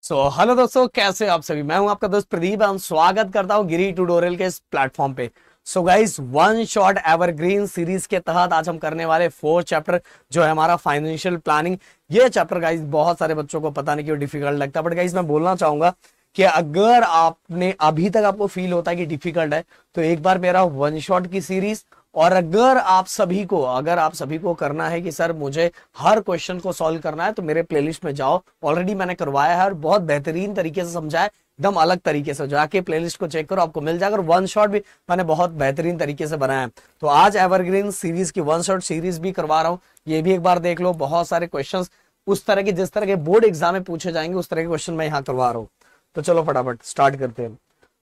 Hello दोस्तों, कैसे हैं आप सभी। मैं हूं आपका दोस्त प्रदीप और स्वागत करता हूं गिरी ट्यूटोरियल के इस प्लेटफॉर्म पे। Guys, one shot evergreen series के तहत आज हम करने वाले 4th चैप्टर जो है हमारा फाइनेंशियल प्लानिंग। ये चैप्टर गाइस बहुत सारे बच्चों को पता नहीं क्यों डिफिकल्ट लगता है, बट गाइस मैं बोलना चाहूंगा कि अगर आपने अभी तक आपको फील होता है कि डिफिकल्ट है तो एक बार मेरा वन शॉट की सीरीज, और अगर आप सभी को करना है कि सर मुझे हर क्वेश्चन को सॉल्व करना है तो मेरे प्लेलिस्ट में जाओ। ऑलरेडी मैंने करवाया है और बहुत बेहतरीन तरीके से समझाया, एकदम अलग तरीके से। जाके प्लेलिस्ट को चेक करो, आपको मिल जाएगा। और वन शॉट भी मैंने बहुत बेहतरीन तरीके से बनाया है। तो आज एवरग्रीन सीरीज की वन शॉट सीरीज भी करवा रहा हूँ, ये भी एक बार देख लो। बहुत सारे क्वेश्चन उस तरह के जिस तरह के बोर्ड एग्जाम में पूछे जाएंगे उस तरह के क्वेश्चन मैं यहाँ करवा रहा हूँ। तो चलो फटाफट स्टार्ट करते हैं।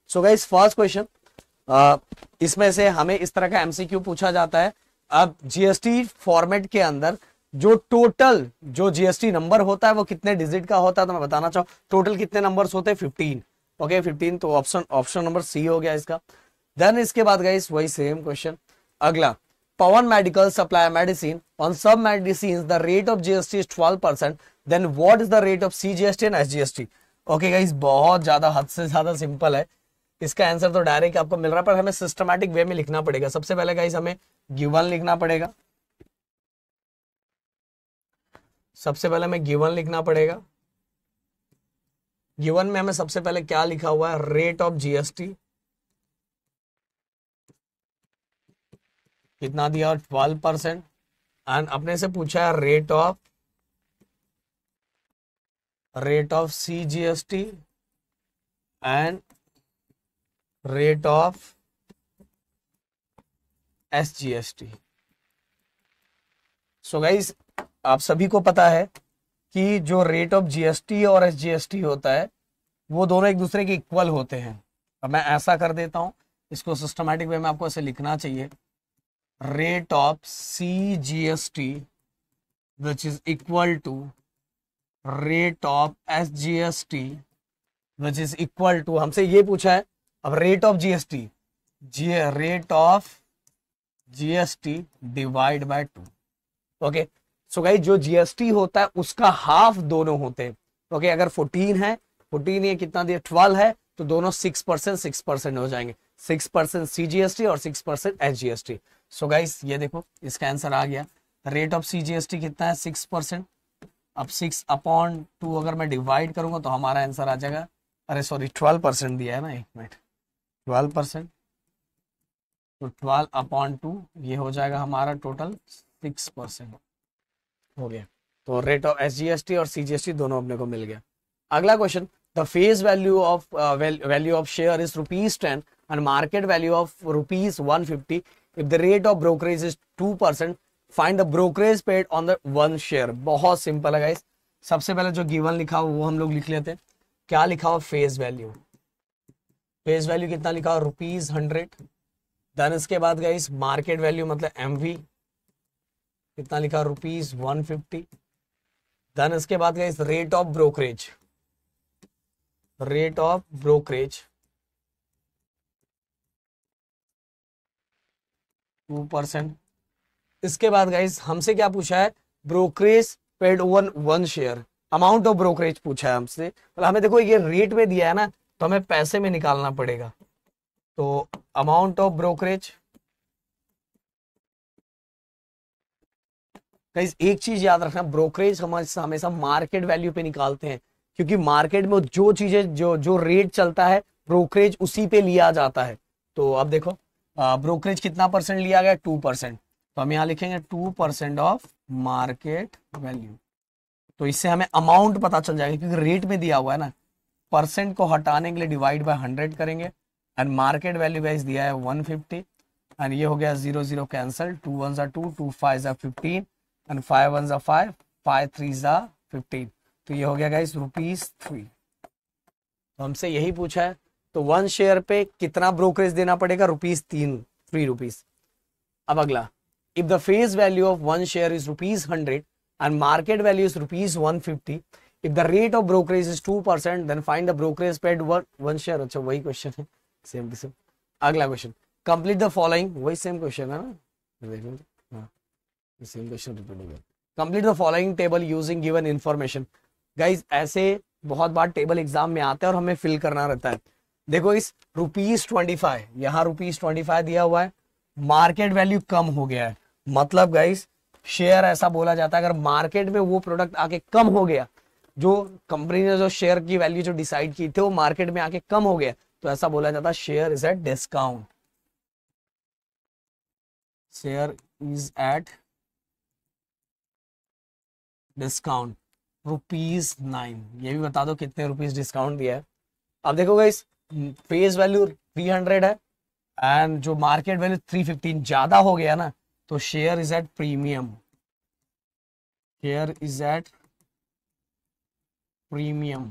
गाइस, फर्स्ट क्वेश्चन, इसमें से हमें इस तरह का एमसीक्यू पूछा जाता है। अब जीएसटी फॉर्मेट के अंदर जो टोटल जो जीएसटी नंबर होता है वो कितने डिजिट का होता है, तो मैं बताना चाहूँ टोटल कितने नंबर्स होते हैं, 15। ओके, 15। तो ऑप्शन नंबर सी हो गया इसका। देन इसके बाद गाइस वही सेम क्वेश्चन अगला, Pavan medical supply medicine on सब medicine the rate of GST is 12%, then what is the rate of CGST and SGST. Okay guys, बहुत ज्यादा, हद से ज्यादा सिंपल है। इसका आंसर तो डायरेक्ट आपको मिल रहा है, पर हमें सिस्टमैटिक वे में लिखना पड़ेगा। सबसे पहले गाइस हमें गिवन लिखना पड़ेगा। गिवन में हमें सबसे पहले क्या लिखा हुआ है, रेट ऑफ जीएसटी कितना दिया, 12%। एंड अपने से पूछा है rate of CGST and rate of SGST. Guys, आप सभी को पता है कि जो रेट ऑफ जीएसटी और एसजीएसटी होता है वो दोनों एक दूसरे के इक्वल होते हैं। अब मैं ऐसा कर देता हूं, इसको सिस्टमैटिक वे में आपको ऐसे लिखना चाहिए, rate of CGST which is equal to rate of SGST which is equal to, हमसे ये पूछा है। अब rate of GST divide by 2। Okay, guys जो जीएसटी होता है उसका हाफ दोनों होते हैं। ओके, अगर 14 है, 14 ये कितना दिया, 12 है, तो दोनों 6% हो जाएंगे। 6% सीजीएसटी और 6% एसजीएसटी। गाइस ये देखो, इसका आंसर आ गया। रेट ऑफ सीजीएसटी कितना है, 6%। अब 6/2 अगर मैं डिवाइड करूंगा तो हमारा आंसर आ जाएगा, अरे सॉरी 12% दिया है ना, एक मिनट, 12%। तो 12/2 ये हो जाएगा हमारा टोटल 6% हो गया। तो रेट ऑफ एसजीएसटी और सीजीएसटी दोनों अपने को मिल गया। अगला question, the face value of share is ₹10 and market value of ₹150। If the rate of brokerage is 2%, find the brokerage paid on the one share. बहुत सिंपल है गाइस। सबसे पहले जो गिवन लिखा हुआ वो हम लोग लिख लेते हैं। क्या लिखा हुआ, फेस वैल्यू कितना लिखा हुआ, ₹100। देन इसके बाद गाइस मार्केट वैल्यू मतलब एमवी कितना लिखा, ₹150। देन इसके बाद गाइस रेट ऑफ ब्रोकरेज 2%। इसके बाद गाइस हमसे क्या पूछा है, brokerage paid own one share, amount of brokerage पूछा है हमसे। मतलब हमें देखो ये रेट में दिया है ना, तो हमें पैसे में निकालना पड़ेगा। तो अमाउंट ऑफ ब्रोकरेज, गाइस एक चीज याद रखना, ब्रोकरेज हमेशा मार्केट वैल्यू पे निकालते हैं, क्योंकि मार्केट में जो चीजें जो रेट चलता है ब्रोकरेज उसी पे लिया जाता है। तो अब देखो ब्रोकरेज कितना परसेंट लिया गया, 2%। तो हम यहाँ लिखेंगे 2% ऑफ मार्केट वैल्यू। तो इससे हमें अमाउंट पता चल जाएगा, क्योंकि रेट में दिया हुआ है ना। परसेंट को हटाने के लिए डिवाइड बाय 100 करेंगे। एंड मार्केट वैल्यू गाइस दिया है 150। एंड ये हो गया 0 0 कैंसल, 2 1 2, 2 5 15 एंड 5 1 5, 5 3 15। तो ये हो गया गाइस ₹3। तो हमसे यही पूछा है। तो वन शेयर पे कितना ब्रोकरेज देना पड़ेगा, ₹3। अब अगला, if the face value of one share is ₹100 and market value is ₹150, if the rate of brokerage is 2%, then find the brokerage paid one share. अच्छा वही क्वेश्चन है, सेम टू सेम। अगला क्वेश्चन, कंप्लीट द फॉलोइंग, वही same question है ना, same question repeat हो गया। Complete the following table using given information. Guys ऐसे बहुत बार टेबल एग्जाम में आते हैं और हमें फिल करना रहता है। देखो इस ₹25, यहाँ ₹25 दिया हुआ है, मार्केट वैल्यू कम हो गया है, मतलब गाइस शेयर ऐसा बोला जाता है अगर मार्केट में वो प्रोडक्ट आके कम हो गया, जो कंपनी ने जो शेयर की वैल्यू जो डिसाइड की थी वो मार्केट में आके कम हो गया, तो ऐसा बोला जाता है share is at discount. Share is at discount ₹9। ये भी बता दो कितने रुपीस डिस्काउंट दिया है। अब देखो गाइस फेस वैल्यू 300 है एंड जो मार्केट वैल्यू 315, ज्यादा हो गया ना, तो share is at premium. Share is at premium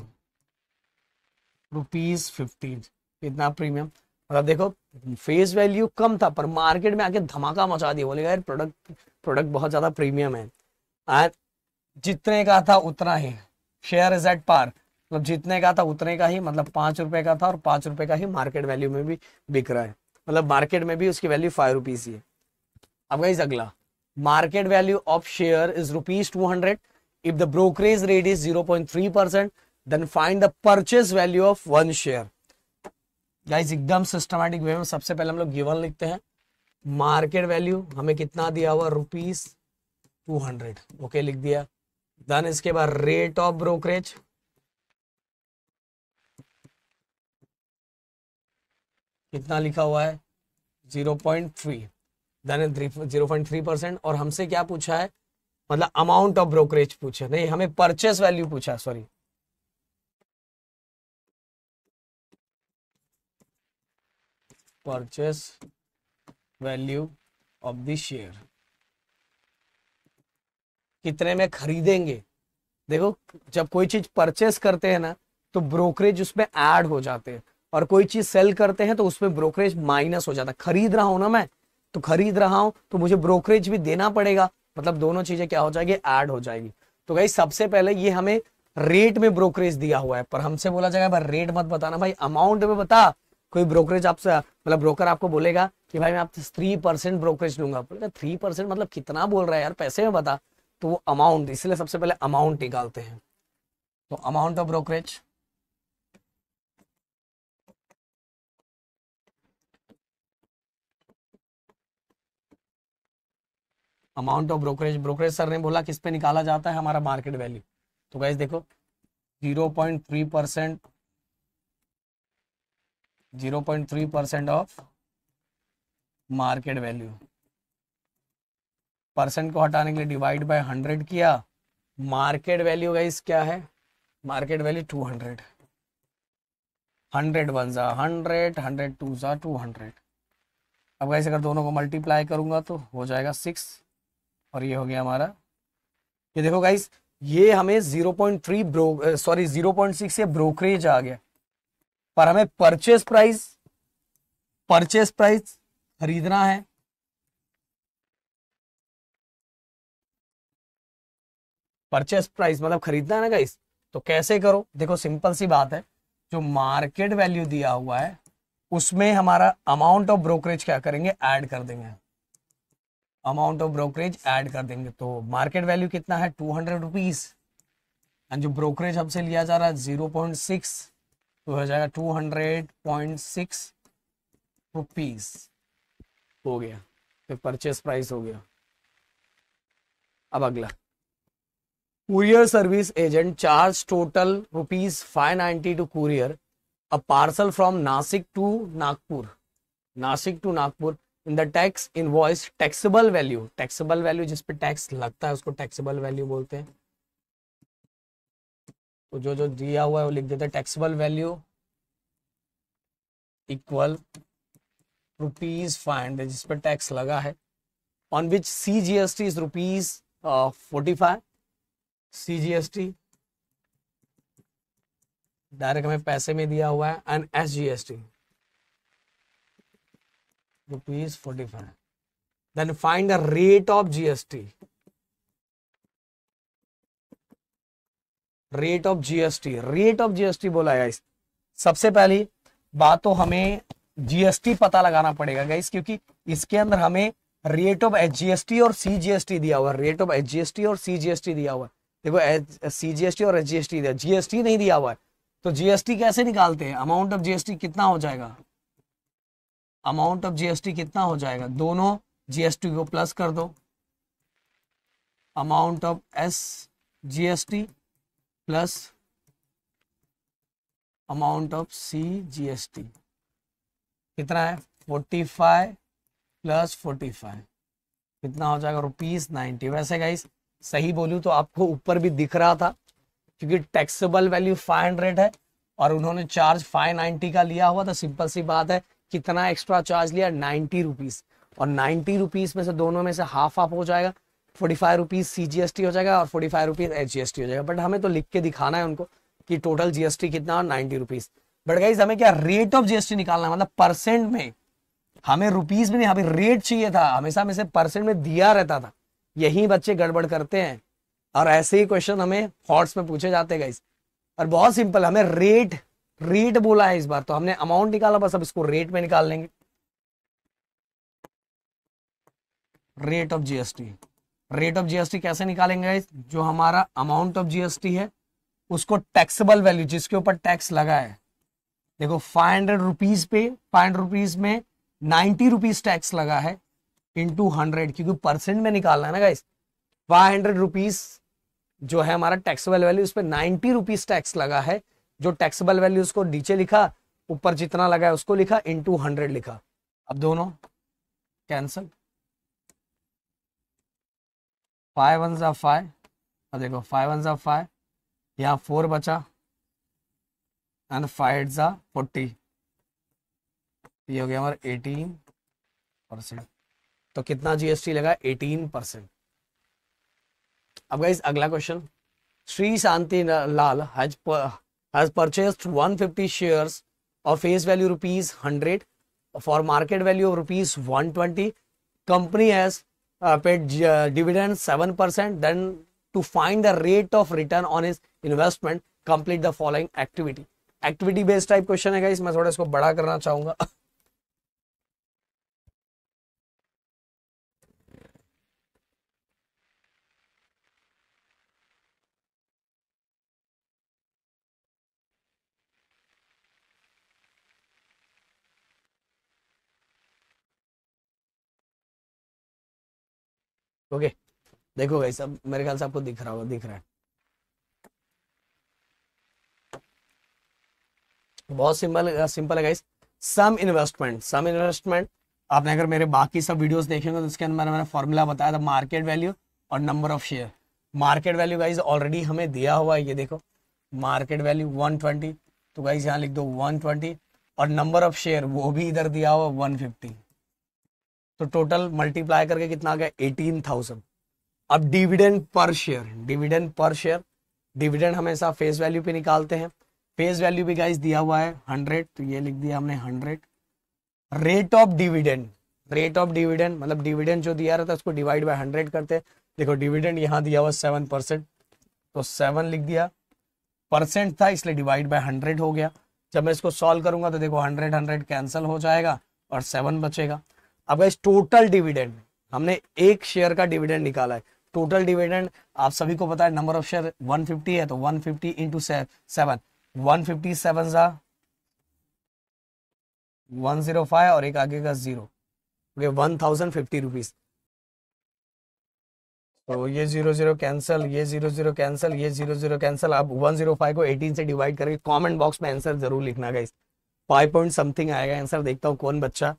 ₹15। कितना प्रीमियम, मतलब देखो फेस वैल्यू कम था पर मार्केट में आके धमाका मचा दिया, बोलेगा यार प्रोडक्ट बहुत ज्यादा प्रीमियम है। एंड जितने का था उतना ही, शेयर इज एट पार, मतलब जितने का था उतने का ही, मतलब ₹5 का था और ₹5 का ही मार्केट वैल्यू में भी बिक रहा है, मतलब मार्केट में भी उसकी वैल्यू ₹5 ही है। अब गाइस अगला, market value of share is ₹200 if the brokerage rate is 0.3%, then find the purchase value of 1 share. Guys एकदम सिस्टमैटिक वे में सबसे पहले हम लोग गिवन लिखते हैं, मार्केट वैल्यू हमें कितना दिया हुआ ₹200, ओके लिख दिया। देन इसके बाद रेट ऑफ ब्रोकरेज, कितना लिखा हुआ है 0.3, देन 0.3%, और हमसे क्या पूछा है, मतलब अमाउंट ऑफ ब्रोकरेज पूछा, नहीं हमें परचेस वैल्यू पूछा, sorry purchase value of the share, कितने में खरीदेंगे। देखो जब कोई चीज परचेस करते हैं ना तो ब्रोकरेज उसमें ऐड हो जाते हैं, और कोई चीज सेल करते हैं तो उसमें ब्रोकरेज माइनस हो जाता है। खरीद रहा हूं ना मैं, तो खरीद रहा हूं तो मुझे ब्रोकरेज भी देना पड़ेगा, मतलब दोनों चीजें क्या हो जाएगी, ऐड हो जाएगी। तो भाई सबसे पहले ये हमें रेट में ब्रोकरेज दिया हुआ है, पर हमसे बोला जाएगा भाई रेट मत बताना, भाई अमाउंट में बता। कोई ब्रोकरेज आपसे, मतलब ब्रोकर आपको बोलेगा कि भाई मैं आपसे 3% ब्रोकरेज लूंगा, बोलेगा 3% मतलब कितना बोल रहा है यार, पैसे में बता। तो वो अमाउंट, इसलिए सबसे पहले अमाउंट निकालते हैं। तो amount of brokerage, amount of brokerage, brokerage sir ने बोला किस पे निकाला जाता है, हमारा मार्केट वैल्यू। तो गाइस देखो 0.3%, 0.3% ऑफ मार्केट वैल्यू, परसेंट को हटाने के लिए डिवाइड बाय 100 किया, मार्केट वैल्यू गाइस क्या है, मार्केट वैल्यू 200, 100 1 जा 100, 100 2 जा 200। अब गाइस अगर दोनों को मल्टीप्लाई करूंगा तो हो जाएगा 6, और ये हो गया हमारा, ये देखो गाइस ये हमें 0.6 ये ब्रोकरेज आ गया, पर हमें परचेस प्राइस खरीदना है, परचेस प्राइस मतलब खरीदना है ना गाइस। तो कैसे करो, देखो सिंपल सी बात है, जो मार्केट वैल्यू दिया हुआ है उसमें हमारा अमाउंट ऑफ ब्रोकरेज क्या करेंगे, ऐड कर देंगे, अमाउंट ऑफ ब्रोकरेज ऐड कर देंगे। तो मार्केट वैल्यू कितना है ₹200, एंड जो ब्रोकरेज हमसे लिया जा रहा है 0.6, तो हो जाएगा ₹200.6 हो गया, फिर परचेस प्राइस हो गया। अब अगला, courier service agent charge total ₹590 to courier a parcel from Nashik to Nagpur, in the tax invoice taxable value जिस पे टैक्स लगता है उसको टैक्सेबल वैल्यू बोलते हैं। तो जो जो दिया हुआ है वो लिख देते हैं, टैक्सेबल वैल्यू इक्वल ₹500 जिस पे टैक्स लगा है, on which CGST is ₹45, CGST direct हमें पैसे में दिया हुआ है, and SGST ₹45। Then find the rate of GST, rate of GST बोला गाइस। सबसे पहली बात तो हमें GST पता लगाना पड़ेगा गाइस, क्योंकि इसके अंदर हमें रेट ऑफ HGST और CGST दिया हुआ है, रेट ऑफ HGST और CGST दिया हुआ है। देखो CGST और SGST दिया, GST नहीं दिया हुआ है, तो GST कैसे निकालते हैं? अमाउंट ऑफ GST कितना हो जाएगा? अमाउंट ऑफ GST कितना हो जाएगा? दोनों GST को प्लस कर दो, amount of SGST plus amount of CGST कितना है? 45 प्लस 45 कितना हो जाएगा? ₹90। वैसे गाइस सही बोलूं तो आपको ऊपर भी दिख रहा था, क्योंकि टैक्सेबल वैल्यू 500 है और उन्होंने चार्ज 590 का लिया हुआ था। सिंपल सी बात है, कितना एक्स्ट्रा चार्ज लिया? 90 रुपीज, और 90 रुपीज में से दोनों में से हाफ हाफ हो जाएगा, 45 रुपीज CGST हो जाएगा और 45 रुपीज SGST हो जाएगा। बट हमें तो लिख के दिखाना है उनको कि टोटल GST कितना, और 90 रुपीज। बट गाइस हमें क्या रेट ऑफ GST निकालना है, मतलब परसेंट में, हमें रुपीज में नहीं, हमें रेट चाहिए था। हमेशा में से परसेंट में दिया रहता था, यही बच्चे गड़बड़ करते हैं, और ऐसे ही क्वेश्चन हमें हॉट्स में पूछे जाते हैं गाइस। और बहुत सिंपल, हमें रेट बोला है इस बार, तो हमने अमाउंट निकाला, बस अब इसको रेट में निकाल लेंगे। रेट ऑफ GST कैसे निकालेंगे गाइस? जो हमारा अमाउंट ऑफ GST है उसको टैक्सेबल वैल्यू, जिसके ऊपर टैक्स लगा है, देखो 500 रुपीज पे 500 रुपीज में 90 रुपीज टैक्स लगा है, इंटू 100, क्योंकि परसेंट में निकालना है ना गाइस। 500 रुपीज जो है हमारा टैक्सेबल वैल्यू, उस पर 90 रुपीज टैक्स लगा है। जो टैक्सेबल वैल्यू उसको नीचे लिखा, ऊपर जितना लगा है उसको लिखा, इंटू 100 लिखा। अब दोनों कैंसल, 5 1 जा 5, अब देखो 5 1 जा 5, यहाँ 4 बचा, एंड 5 8 जा 40, ये हो गया हमारा 18%। तो कितना GST लगा? 18%। अब गाइस अगला question, Shri Shanti Lal has purchased 150 shares of face value ₹100 for market value of ₹120. Company has paid dividend 7%. Then to find the rate of return on his investment, complete the following activity. Activity based type question है guys, मैं थोड़ा इसको बड़ा करना चाहूंगा। Okay देखो guys, अब मेरे ख्याल से आपको दिख रहा है। बहुत सिंपल है गाइस। सम इन्वेस्टमेंट आपने अगर मेरे बाकी सब वीडियोस देखेंगे तो इसके अंदर मैंने फॉर्मूला बताया था, मार्केट वैल्यू और number of share. Market value guys already हमें दिया हुआ है, ये देखो मार्केट वैल्यू 120, तो गाइस यहाँ लिख दो 120, और नंबर ऑफ शेयर वो भी इधर दिया हुआ 150, तो टोटल मल्टीप्लाई करके कितना आ गया? 18,000। अब डिविडेंड पर शेयर, डिविडेंड हमेशा फेस वैल्यू पे निकालते हैं। फेस वैल्यू भी गाइस दिया हुआ है 100, तो ये लिख दिया हमने 100। रेट ऑफ डिविडेंड मतलब डिविडेंड जो दिया रहता है उसको डिवाइड बाय 100 करते हैं। देखो डिविडेंड यहाँ दिया हुआ 7%, तो 7 लिख दिया, परसेंट था इसलिए डिवाइड बाय 100 हो गया। जब मैं इसको सॉल्व करूंगा तो देखो 100 कैंसिल हो जाएगा और 7 बचेगा। अब गाइस टोटल डिविडेंड, हमने एक शेयर का डिविडेंड निकाला है। टोटल डिविडेंड आप सभी को पता है, नंबर ऑफ शेयर 150 है, तो 150 इंटू 7, 157 जा 105 और एक आगे का 0, ओके 1050 रुपीज। तो ये 0 कैंसिल, ये 0 कैंसिल, ये 0 कैंसिल। अब 105 को 18 से डिवाइड करके कमेंट बॉक्स में आंसर जरूर लिखना गाइस। 5 पॉइंट समथिंग आएगा आंसर, देखता हूँ कौन बच्चा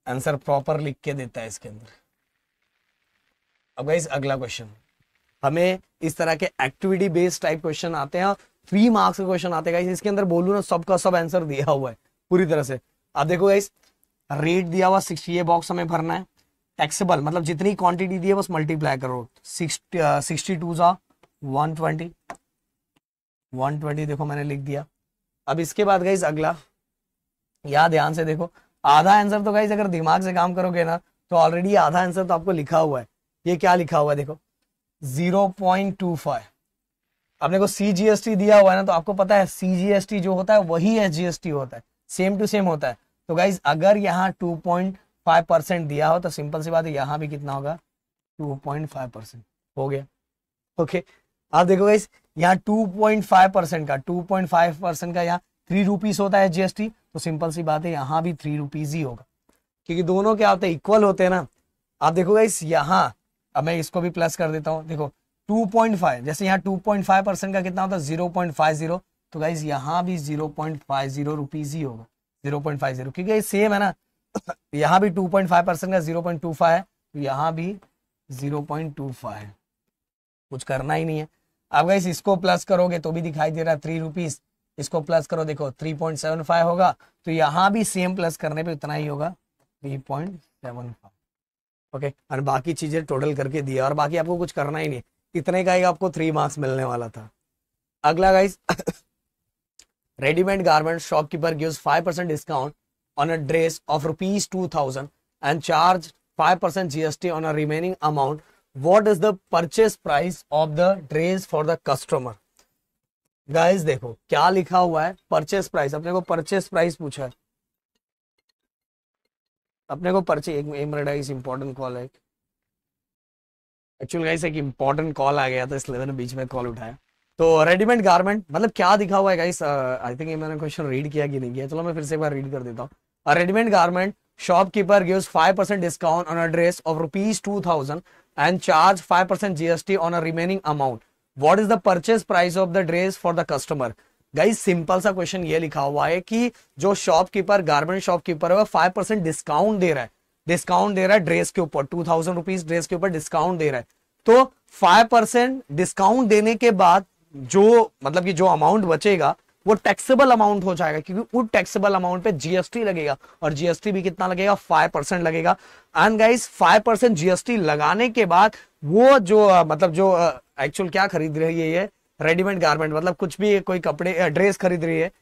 आंसर प्रॉपर लिख के देता है इसके अंदर। अब गाइस अगला क्वेश्चन, हमें इस तरह के एक्टिविटी बेस्ड टाइप क्वेश्चन आते हैं, 3 मार्क्स के क्वेश्चन आते हैं गाइस। इसके अंदर बोलूं ना, सबका सब आंसर दिया हुआ है पूरी तरह से। अब देखो गाइस, रेट दिया हुआ 60, ये बॉक्स हमें भरना है। टैक्सेबल मतलब जितनी क्वांटिटी दी है बस मल्टीप्लाई करो, 62 जा 120 देखो मैंने लिख दिया। अब इसके बाद गाइस अगला, यहाँ ध्यान से देखो, आधा आंसर तो गाइस अगर दिमाग से काम करोगे ना तो ऑलरेडी आधा आंसर तो आपको लिखा हुआ है। ये क्या लिखा हुआ है देखो, 0.25। अब देखो CGST दिया हुआ है ना, तो आपको पता है CGST जो होता है वही SGST होता है, सेम टू सेम होता है। तो गाइज अगर यहाँ 2.5% दिया हो तो सिंपल सी बात है यहाँ भी कितना होगा, 2.5% हो गया। ओके आप देखो गाइस यहाँ 2.5% का 2.5% का यहाँ 3 रुपीज होता है जीएसटी, तो सिंपल सी बात है यहाँ भी 3 रुपीज ही होगा, क्योंकि दोनों क्या होते हैं, इक्वल होते हैं ना। आप देखो गाइस यहाँ, अब मैं इसको भी प्लस कर देता हूँ, देखो 2.5, जैसे यहाँ 2.5% का कितना होता है 0.50, तो गाइस यहाँ भी 0.50 रुपीज ही होगा, 0.50, क्योंकि सेम है ना। यहाँ भी 2.5% का 0.25 है, तो यहाँ भी 0.25 है, कुछ करना ही नहीं है। अब गाइस इसको प्लस करोगे तो भी दिखाई दे रहा है 3 रुपीज, इसको प्लस करो देखो 3.75 होगा, तो यहाँ भी सेम प्लस करने पे उतना ही होगा 3.75। ओके, और बाकी चीजें टोटल करके दिया, और बाकी आपको कुछ करना ही नहीं, इतने का ही आपको 3 मार्क्स मिलने वाला था। अगला guys, readymade garment shopkeeper gives 5% discount on a dress of ₹2000 and charge 5% GST on a remaining amount. What is the purchase price of the dress for the customer? Guys देखो क्या लिखा हुआ है, परचेस प्राइस, अपने को purchase price पूछा है, अपने को परचेस, एक मिनट गाइस, इंपॉर्टेंट कॉल है एक्चुअली गाइस, एक इंपॉर्टेंट कॉल आ गया था इसलिए मैंने बीच में कॉल उठाया। तो रेडीमेड गारमेंट मतलब क्या दिखा हुआ है गाइस, आई थिंक मैंने क्वेश्चन रीड किया कि नहीं किया, चलो मैं फिर से एक बार रीड कर देता हूँ। Readymade garment shopkeeper gives 5% discount on a dress of ₹2000 and charge 5% GST on a remaining amount. What is the purchase price of the dress for the customer? Guys simple सा क्वेश्चन ये लिखा हुआ है कि जो शॉपकीपर, गारमेंट शॉपकीपर है, वो 5% discount दे रहा है, डिस्काउंट दे रहा है ड्रेस के ऊपर, 2000 रुपीज ड्रेस के ऊपर डिस्काउंट दे रहा है। तो 5% डिस्काउंट देने के बाद जो मतलब कि जो अमाउंट बचेगा वो टैक्सेबल अमाउंट हो जाएगा, क्योंकि उस टैक्सेबल अमाउंट पे जीएसटी लगेगा, और जीएसटी भी कितना लगेगा, 5% लगेगा। एंड गाइस 5% जीएसटी लगाने के बाद वो जो मतलब जो एक्चुअल क्या खरीद रही है ये रेडीमेड गारमेंट, मतलब कुछ भी कोई कपड़े ड्रेस खरीद रही है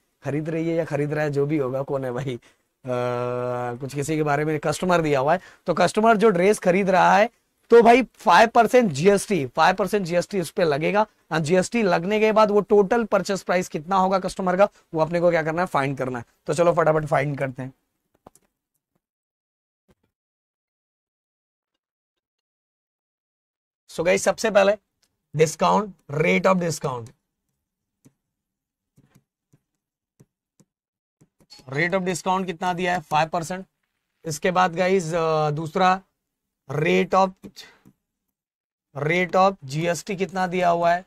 या खरीद रहा है, जो भी होगा, कौन है भाई, कुछ किसी के बारे में कस्टमर दिया हुआ है, तो कस्टमर जो ड्रेस खरीद रहा है, तो भाई 5% जीएसटी उस पर लगेगा, और जीएसटी लगने के बाद वो टोटल परचेस प्राइस कितना होगा कस्टमर का, वो अपने को क्या करना है, फाइंड करना है। तो चलो फटाफट फाइंड करते हैं। सो गाइस सबसे पहले discount, rate of discount, rate of discount कितना दिया है, 5%। इसके बाद गाइस दूसरा रेट ऑफ जीएसटी कितना दिया हुआ है,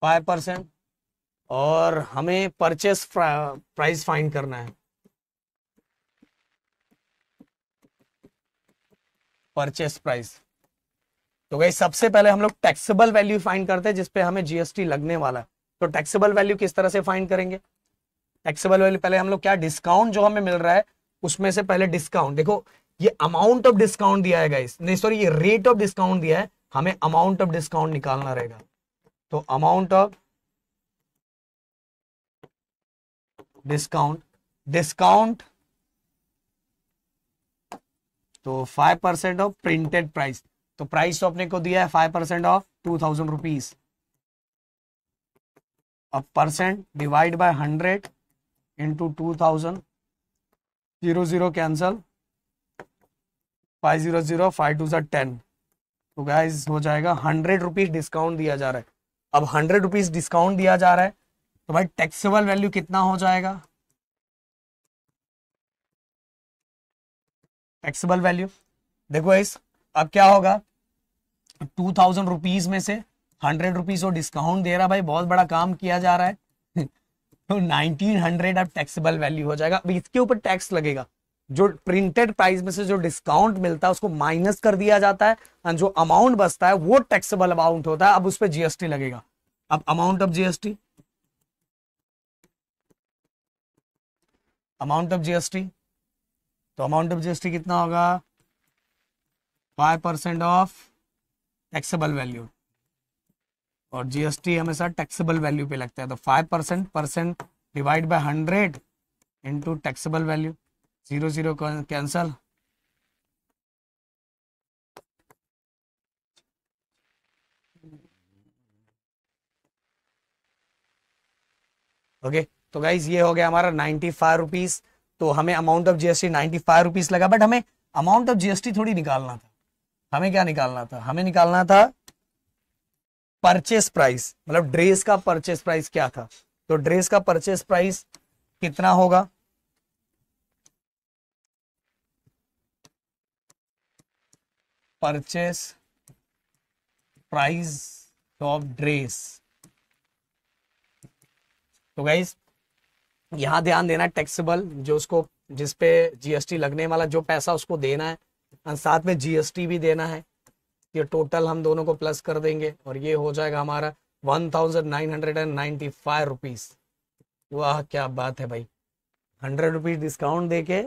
5%, और हमें परचेस प्राइस फाइंड करना है, परचेस प्राइस। तो गाइस सबसे पहले हम लोग टैक्सेबल वैल्यू फाइंड करते हैं जिसपे हमें जीएसटी लगने वाला है। तो टैक्सेबल वैल्यू किस तरह से फाइंड करेंगे, टैक्सेबल वैल्यू पहले हम लोग क्या, डिस्काउंट जो हमें मिल रहा है उसमें से पहले डिस्काउंट, देखो ये अमाउंट ऑफ डिस्काउंट दिया है गाइस, नहीं सॉरी ये रेट ऑफ डिस्काउंट दिया है, हमें अमाउंट ऑफ डिस्काउंट निकालना रहेगा। तो अमाउंट ऑफ डिस्काउंट तो 5% ऑफ प्रिंटेड प्राइस, तो प्राइस तो अपने को दिया है 5% ऑफ 2000 रुपीज, अब percent divide by 100 into 2000, 0 cancel, 500, 5 2 10, तो गाइस हो जाएगा 100 रुपीज डिस्काउंट दिया जा रहा है। अब 100 रुपीज डिस्काउंट दिया जा रहा है, तो भाई टैक्सेबल वैल्यू कितना हो जाएगा, टैक्सेबल वैल्यू देखो गाइस अब क्या होगा, 2000 रुपीज में से 100 रुपीज वो डिस्काउंट दे रहा, भाई बहुत बड़ा काम किया जा रहा है तो 1900 अब टैक्सेबल वैल्यू हो जाएगा। अब इसके ऊपर टैक्स लगेगा, जो प्रिंटेड प्राइस में से जो डिस्काउंट मिलता है उसको माइनस कर दिया जाता है, और जो अमाउंट बचता है वो टैक्सेबल अमाउंट होता है, अब उस पर जीएसटी लगेगा। अब अमाउंट ऑफ जीएसटी, तो अमाउंट ऑफ जीएसटी कितना होगा, 5% ऑफ टैक्सेबल वैल्यू, और जीएसटी हमेशा टैक्सेबल वैल्यू पे लगता है, तो 5% divide by 100 into taxable value, 0 cancel, okay. तो गाइज ये हो गया हमारा 95 रुपीज, तो हमें अमाउंट ऑफ जीएसटी 95 रुपीज लगा, बट हमें अमाउंट ऑफ जीएसटी थोड़ी निकालना था, हमें क्या निकालना था, हमें निकालना था परचेस प्राइस, मतलब ड्रेस का परचेस प्राइस क्या था, तो ड्रेस का परचेस प्राइस कितना होगा, परचेस प्राइस ऑफ ड्रेस। तो गाइस यहां ध्यान देना, टैक्सेबल जो उसको जिसपे जीएसटी लगने वाला जो पैसा उसको देना है, और साथ में जीएसटी भी देना है। ये टोटल हम दोनों को प्लस कर देंगे और ये हो जाएगा हमारा 1995 रुपीज। वाह क्या बात है भाई, 100 रुपीज डिस्काउंट देके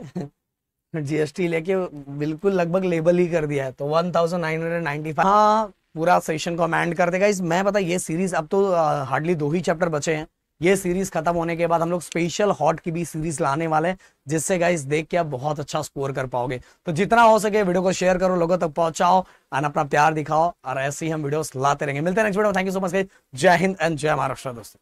जीएसटी लेके बिल्कुल लगभग लेबल ही कर दिया है। तो 1995। हाँ पूरा सेशन को हम एंड कर देगा इस। मैं पता ये सीरीज अब तो हार्डली 2 ही चैप्टर बचे हैं। ये सीरीज खत्म होने के बाद हम लोग स्पेशल हॉट की भी सीरीज लाने वाले हैं, जिससे गाइस देख के आप बहुत अच्छा स्कोर कर पाओगे। तो जितना हो सके वीडियो को शेयर करो, लोगों तक पहुंचाओ और अपना प्यार दिखाओ, और ऐसे ही हम वीडियोस लाते रहेंगे। मिलते हैं नेक्स्ट वीडियो में। Thank you so much guys. जय हिंद एंड जय महाराष्ट्र दोस्तों।